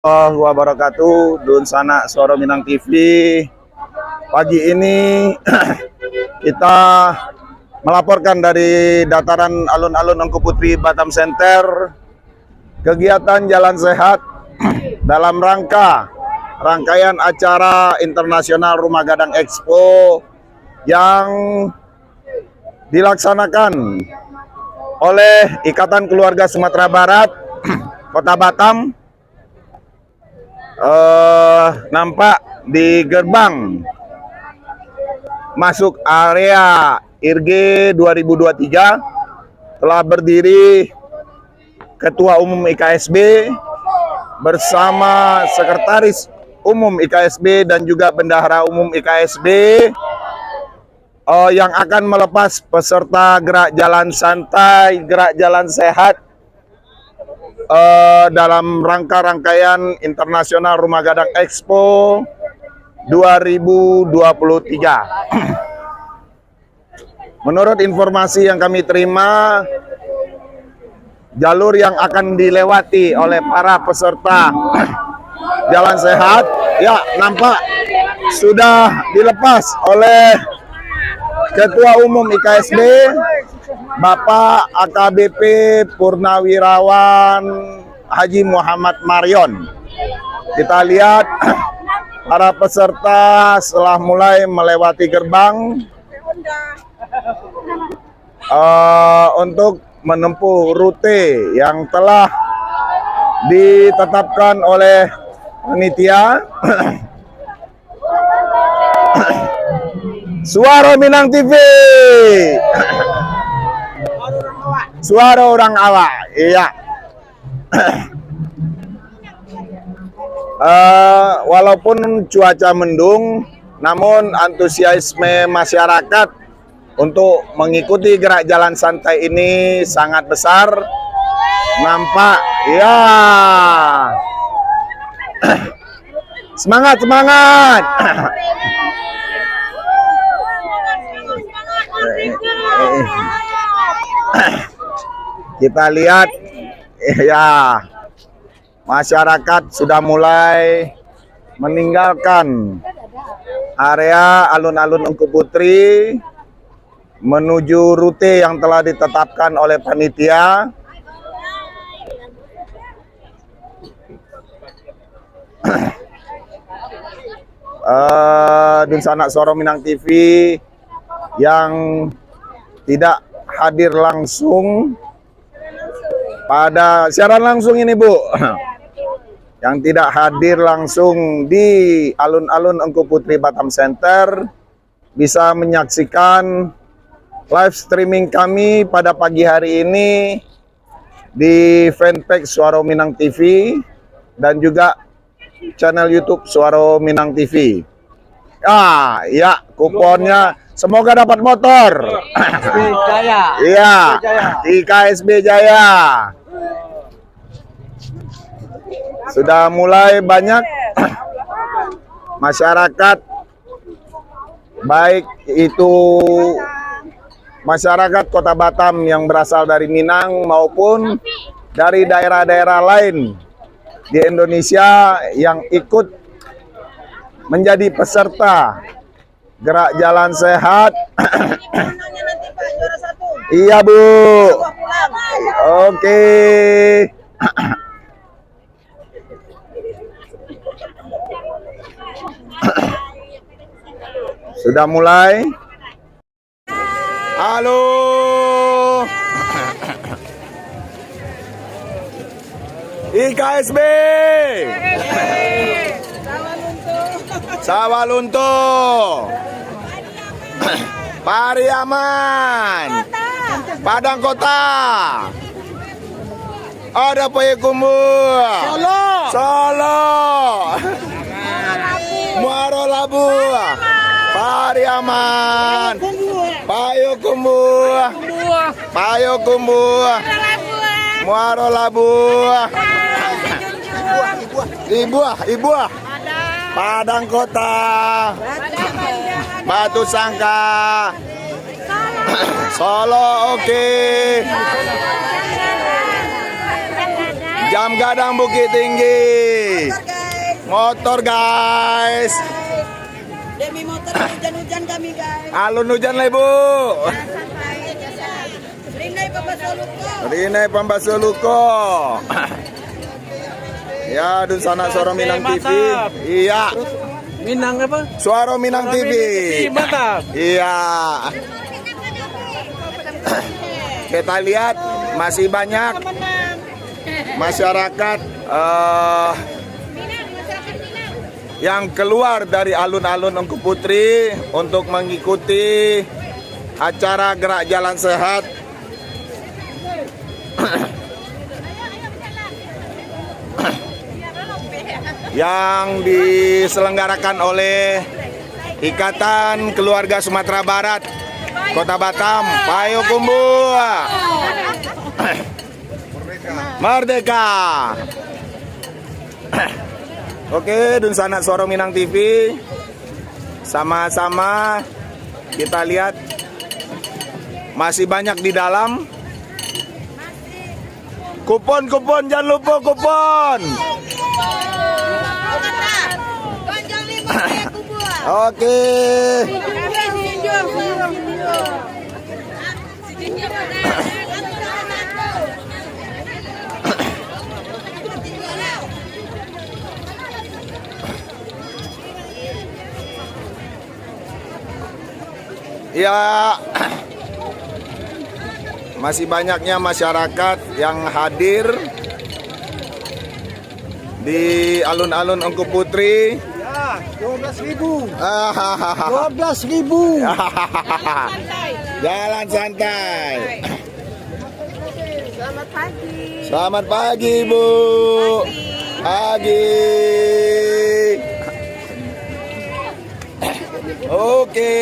Warahmatullahi wabarakatuh. Dun Sana Suara Minang TV. Pagi ini kita melaporkan dari dataran alun-alun Engku Putri Batam Center kegiatan jalan sehat dalam rangkaian acara internasional Rumah Gadang Expo yang dilaksanakan oleh Ikatan Keluarga Sumatera Barat Kota Batam. Nampak di gerbang masuk area IRG 2023 telah berdiri Ketua Umum IKSB bersama Sekretaris Umum IKSB dan juga Bendahara Umum IKSB yang akan melepas peserta gerak jalan santai, gerak jalan sehat dalam rangkaian internasional Rumah Gadang Expo 2023. Menurut informasi yang kami terima, jalur yang akan dilewati oleh para peserta jalan sehat ya nampak sudah dilepas oleh Ketua Umum IKSB Bapak AKBP Purnawirawan Haji Muhammad Marion. Kita lihat para peserta setelah mulai melewati gerbang untuk menempuh rute yang telah ditetapkan oleh panitia. Suara Minang TV. Suara orang awak, iya. Walaupun cuaca mendung, namun antusiasme masyarakat untuk mengikuti gerak jalan santai ini sangat besar. Nampak, ya. Semangat, semangat. Kita lihat ya masyarakat sudah mulai meninggalkan area alun-alun Engku Putri menuju rute yang telah ditetapkan oleh panitia. Dun Sana Suara Minang TV yang tidak hadir langsung pada siaran langsung ini, Bu, yang tidak hadir langsung di alun-alun Engku Putri Batam Center bisa menyaksikan live streaming kami pada pagi hari ini di fanpage Suara Minang TV dan juga channel YouTube Suara Minang TV. Ya, kuponnya semoga dapat motor. Jaya. Iya, IKSB Jaya. Sudah mulai banyak masyarakat, baik itu masyarakat Kota Batam yang berasal dari Minang maupun dari daerah-daerah lain di Indonesia yang ikut menjadi peserta gerak jalan sehat. Iya, Bu. Oke. Sudah mulai. Halo. IKSB. Sawalunto. Pariaman. Padang Kota. Ada Payakumbuh. Solo. Muaro Labu. Pariaman. Payakumbuh. Payakumbuh. Muaro Labu. Ibuah. Padang Kota. Batu Sangka. Solo, oke. Jam Gadang Bukit Tinggi. Motor guys. Demi motor hujan-hujan kami guys. Alun hujan lah ibu. Rinai Pambasoluko. Rinai Pambasoluko. Ya, dun sana Suara Minang TV. Iya. Minang apa? Suara Minang TV. Mantap. Iya. Kita lihat masih banyak masyarakat yang keluar dari alun-alun Engku Putri untuk mengikuti acara gerak jalan sehat yang diselenggarakan oleh Ikatan Keluarga Sumatera Barat Kota Batam, Payakumbuh. Merdeka. Oke, dun sana Suara Minang TV. Sama-sama kita lihat masih banyak di dalam. Kupon, jangan lupa kupon. Oke. Ya, masih banyaknya masyarakat yang hadir di alun-alun Engku Putri. Ya, 12.000. 12.000. Jalan santai. Selamat pagi. Selamat pagi, Bu. Pagi. Oke.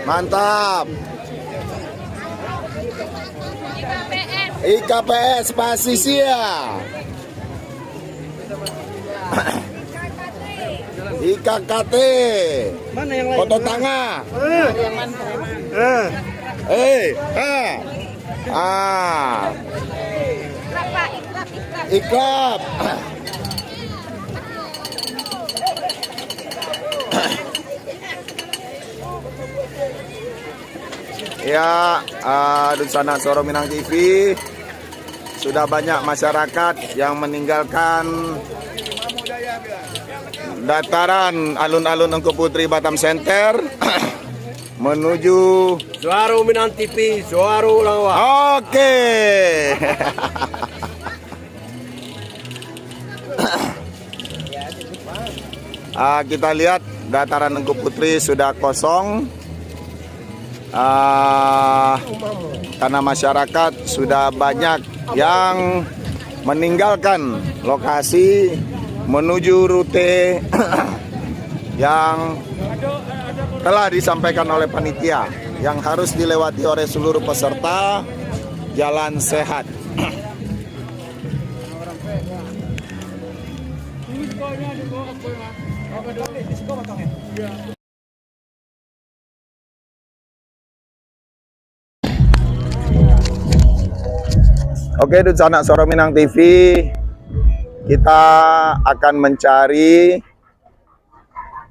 Mantap. IKPS Pasisia. IKKT. Mana yang lain? Foto tangga. Iklap. Ya, di sana Suara Minang TV sudah banyak masyarakat yang meninggalkan dataran alun-alun Engku Putri Batam Center menuju Suara Minang TV, Suara Lawa. Oke. Kita lihat dataran Engku Putri sudah kosong karena masyarakat sudah banyak yang meninggalkan lokasi menuju rute yang telah disampaikan oleh panitia yang harus dilewati oleh seluruh peserta jalan sehat. Oke, di sana Suara Minang TV, kita akan mencari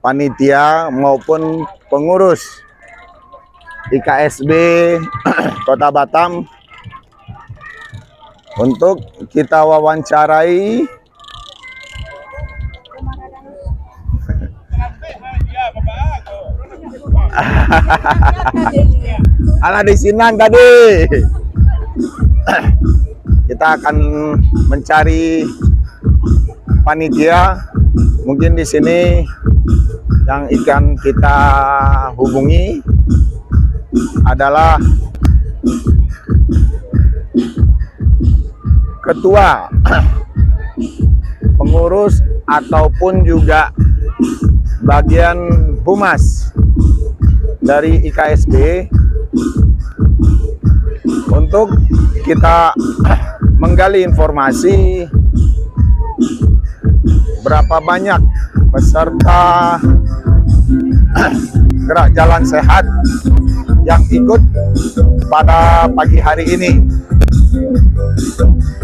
panitia maupun pengurus IKSB Kota Batam untuk kita wawancarai. Alah di Sinang tadi. Kita akan mencari panitia. Mungkin di sini yang akan kita hubungi adalah ketua, pengurus ataupun juga bagian humas dari IKSB untuk kita menggali informasi berapa banyak peserta gerak jalan sehat yang ikut pada pagi hari ini.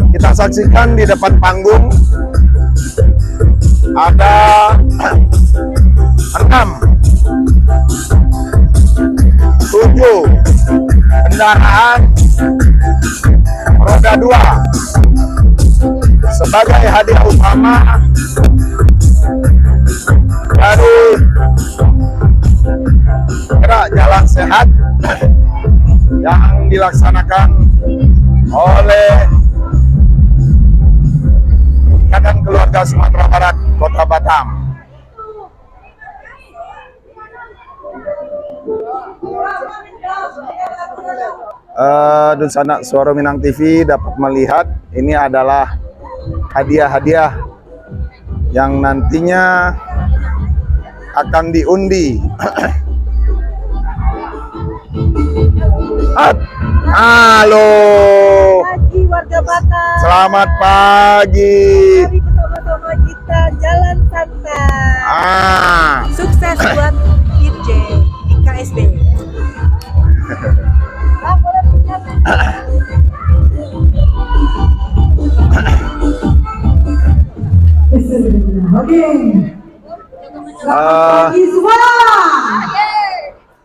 Kita saksikan di depan panggung ada 7 kendaraan roda 2 sebagai hadiah utama dari gerak jalan sehat yang dilaksanakan oleh Ikatan Keluarga Sumatera Barat Kota Batam. Sanak Suara Minang TV dapat melihat ini adalah hadiah-hadiah yang nantinya akan diundi. Halo, Pagi warga Batam. selamat pagi. Mari bersama-sama kita jalan santai. Sukses buat Irjen IKSB. Oke. Pagi semua.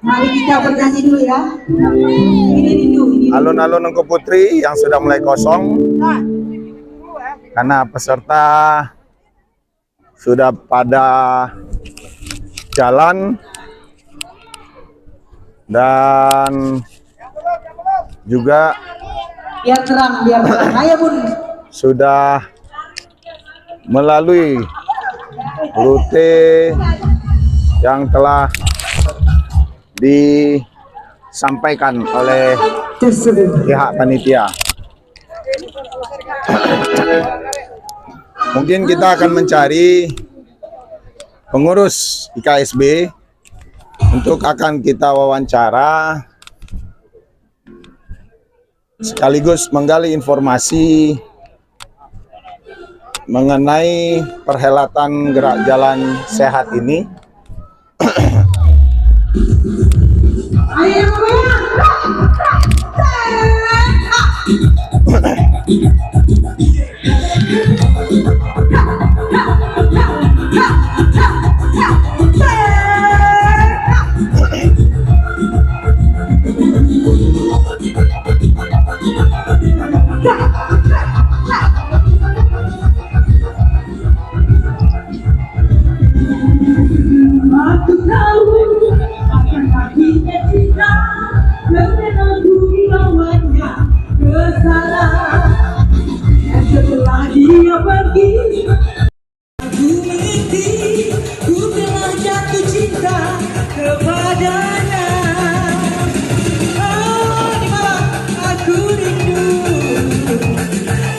Mari kita bernyanyi dulu ya. Ini dulu. Alun-alun Engku Putri yang sudah mulai kosong karena peserta sudah pada jalan dan juga Biar terang. Ayo bun. sudah melalui rute yang telah disampaikan oleh pihak panitia. Mungkin kita akan mencari pengurus IKSB untuk akan kita wawancara sekaligus menggali informasi mengenai perhelatan gerak jalan sehat ini. Aku tahu akan akhirnya cinta karena aku lawannya ke sana. Setelah dia pergi, aku mengerti, ku telah jatuh cinta kepadanya. Oh, di malam aku rindu,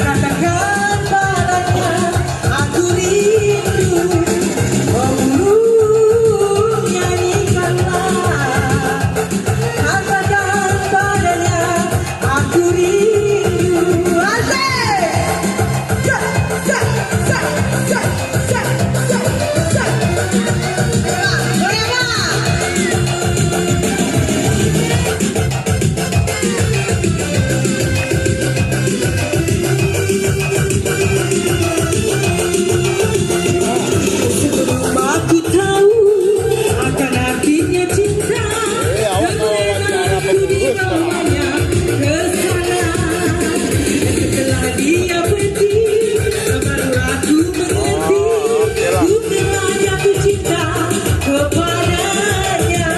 katakan padanya aku rindu. Oh, burung nyanyikanlah, katakan padanya aku rindu. Aku tahu akan artinya cinta karena aku dibawanya ke sana. Setelah dia pergi, baru aku mengerti, ku telah jatuh cinta kepadanya.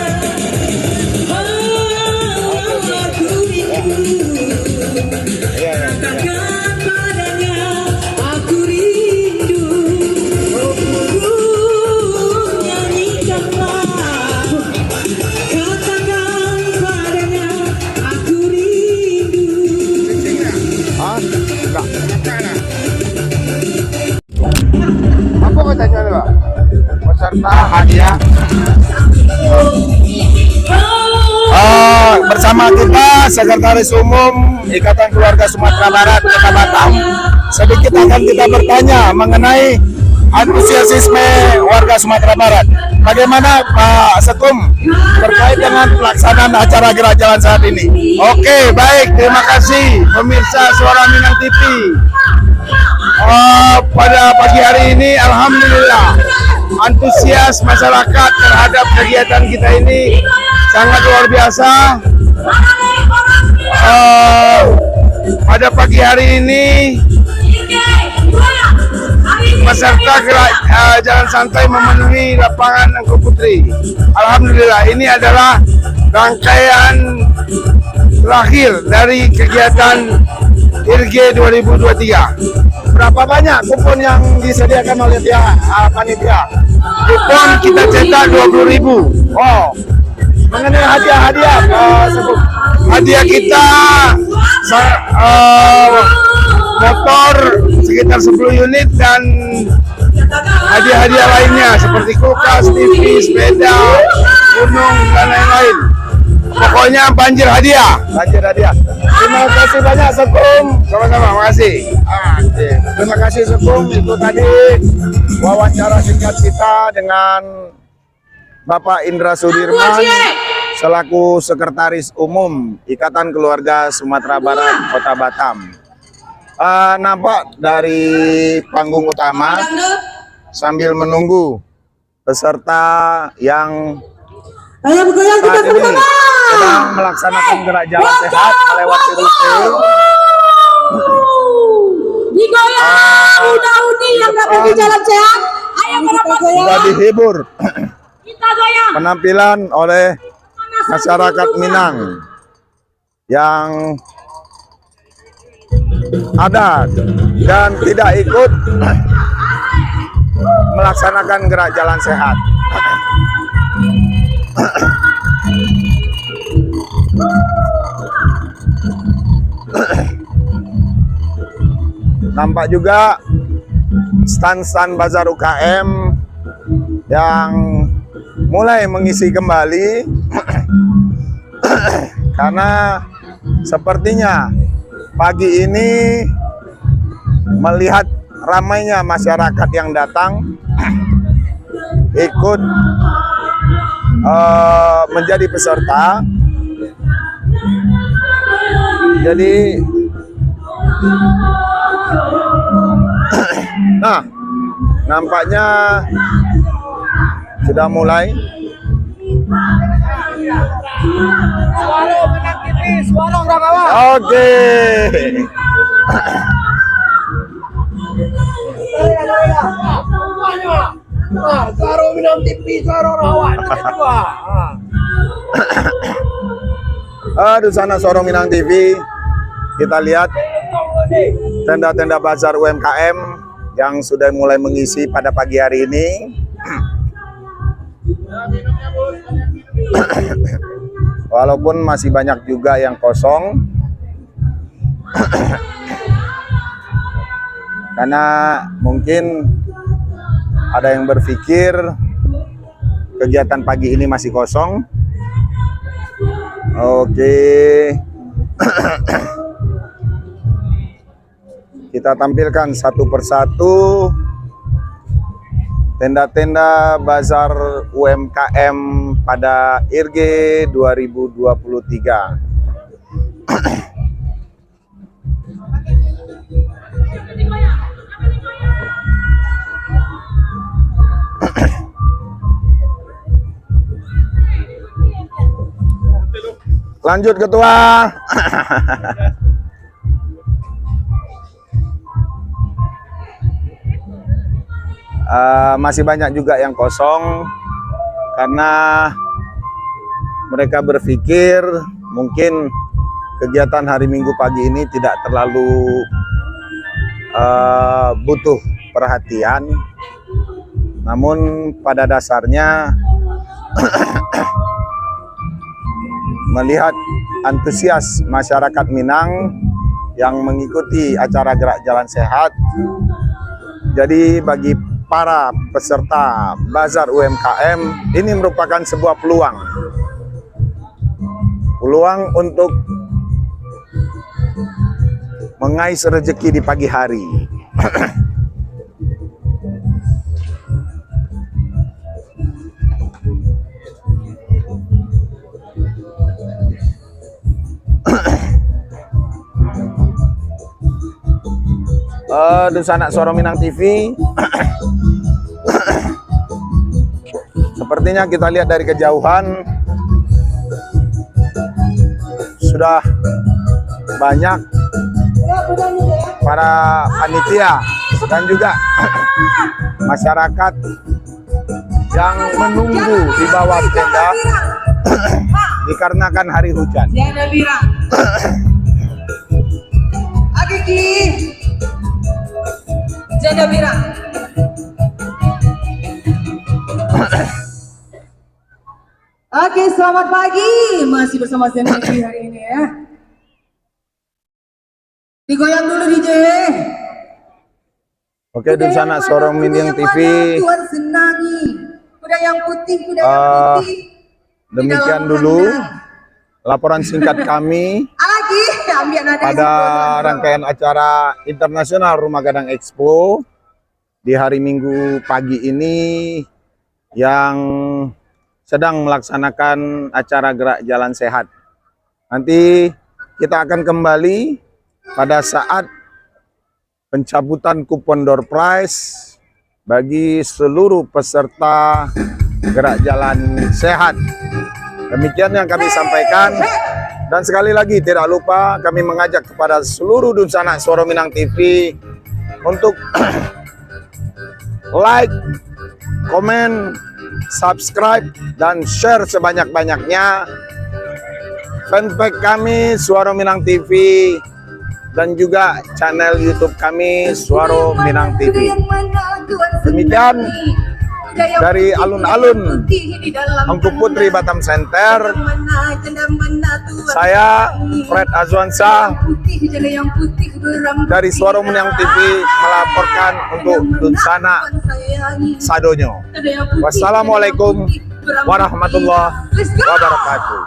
Oh, aku rindu, katakan padanya aku rindu. Oh, burung nyanyikanlah, katakan padanya aku rindu. Apa katanya Pak? Peserta hadiah. Bersama kita Sekretaris Umum Ikatan Keluarga Sumatera Barat Kota Batam. Sedikit akan kita bertanya mengenai antusiasme warga Sumatera Barat. Bagaimana Pak Sekum terkait dengan pelaksanaan acara gerak jalan sehat ini? Oke, baik, terima kasih pemirsa Suara Minang TV. Pada pagi hari ini, alhamdulillah, antusias masyarakat terhadap kegiatan kita ini sangat luar biasa. Pada pagi hari ini, peserta gerak jalan santai memenuhi lapangan Angko Putri. Alhamdulillah, ini adalah rangkaian terakhir dari kegiatan IRG 2023. Berapa banyak kupon yang disediakan oleh pihak panitia? Kupon kita cetak 20.000. Oh, mengenai hadiah-hadiah, hadiah kita motor sekitar 10 unit dan hadiah-hadiah lainnya seperti kulkas, TV, sepeda, gunung dan lain-lain. Pokoknya banjir hadiah. Banjir hadiah. Terima kasih banyak Sekum. Sama-sama, makasih. Terima kasih Sekum. Itu tadi wawancara singkat kita dengan Bapak Indra Sudirman selaku Sekretaris Umum Ikatan Keluarga Sumatera Barat Kota Batam. Nampak dari panggung utama sambil menunggu peserta yang saat ini sedang melaksanakan gerak jalan sehat melewati rute. Digoyang, Uni yang dapat di jalan sehat. Ayo Sudah dihibur penampilan oleh masyarakat Minang yang ada dan tidak ikut melaksanakan gerak jalan sehat. Nampak juga stand-stand bazar UKM yang mulai mengisi kembali karena sepertinya pagi ini melihat ramainya masyarakat yang datang ikut menjadi peserta. Jadi nah, nampaknya sudah mulai. Suara Minang TV, suara orang awam. Oke. Suara Minang TV, suara orang awam. Di sana Sorong Minang TV, kita lihat tenda-tenda bazar UMKM yang sudah mulai mengisi pada pagi hari ini. Walaupun masih banyak juga yang kosong karena mungkin ada yang berpikir kegiatan pagi ini masih kosong. Oke. Kita tampilkan satu persatu tenda-tenda bazar UMKM pada IRG 2023. Lanjut Ketua. Masih banyak juga yang kosong karena mereka berpikir mungkin kegiatan hari Minggu pagi ini tidak terlalu butuh perhatian, namun pada dasarnya melihat antusias masyarakat Minang yang mengikuti acara gerak jalan sehat, jadi bagi para peserta bazar UMKM ini merupakan sebuah peluang untuk mengais rezeki di pagi hari. Dunsana Suara Minang TV. Sepertinya kita lihat dari kejauhan sudah banyak para panitia dan juga masyarakat yang menunggu di bawah tenda dikarenakan hari hujan. Jana Bira. Agiki. Jana Bira. Oke, selamat pagi. Masih bersama saya Niki hari ini ya. Digoyang dulu DJ. Oke, Dunsana Suara Minang TV. Tuhan senangi. Kuda yang putih, kuda yang putih. Demikian dulu laporan singkat kami Lagi, ambil nada pada rangkaian acara internasional Rumah Gadang Expo di hari Minggu pagi ini yang sedang melaksanakan acara gerak jalan sehat. Nanti kita akan kembali pada saat pencabutan kupon door prize bagi seluruh peserta gerak jalan sehat. Demikian yang kami sampaikan. Dan sekali lagi tidak lupa kami mengajak kepada seluruh Dunsana Suara Minang TV untuk like, komen, subscribe, dan share sebanyak-banyaknya fanpage kami Suara Minang TV dan juga channel YouTube kami Suara Minang TV. Demikian dari alun-alun Mangku Putri Batam Center, saya Fred Azwansyah dari Suara Minang TV melaporkan untuk Dunsana Sadonyo. Wassalamualaikum warahmatullahi wabarakatuh.